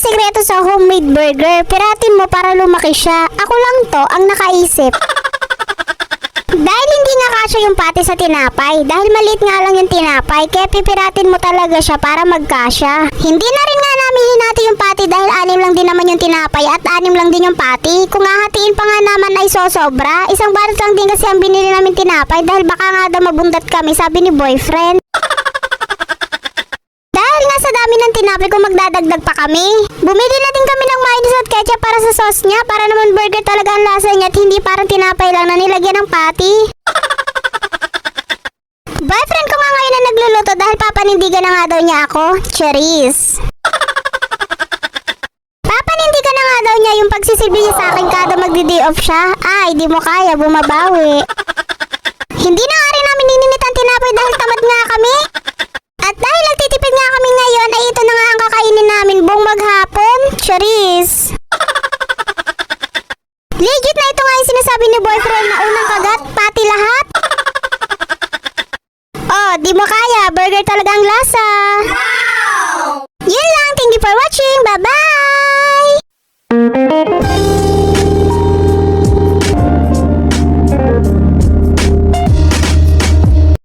ang sekreto sa homemade burger. Piratin mo para lumaki siya. Ako lang to ang nakaisip. Dahil hindi nga kasya yung pati sa tinapay. Dahil maliit nga lang yung tinapay, kaya pipiratin mo talaga siya para magkasya. Hindi na rin nga namin hinati yung pati dahil 6 lang din naman yung tinapay at 6 lang din yung pati. Kung hahatiin pa nga naman ay sosobra. Isang balot lang din kasi ang binili namin tinapay dahil baka nga daw mabundat kami, sabi ni boyfriend. Dahil nga sa dami ng tinapay kung magdadagdag pa kami, bumili na din kami ng mayonnaise at ketchup para sa sauce niya para naman burger talaga ang lasa niya at hindi parang tinapay lang na nilagyan ng patty. Boyfriend ko nga ngayon na nagluluto dahil papanindigan na nga daw niya ako. Cherise. Papanindigan na nga daw niya yung pagsisilbi niya sa akin kada magdi-day off siya. Ay, di mo kaya, bumabawi. Hindi na nga rin namin ninimit ang tinapay dahil tamad nga kami. At dahil nagtitipid nga kami ngayon, ay ito na nga ang kakainin namin buong maghapon. Cherise. Legit na ito nga yung sinasabi ni boyfriend na unang kagat, pati lahat. Oh, di mo kaya, burger talaga ang lasa. Wow! Yun lang, thank you for watching, bye-bye!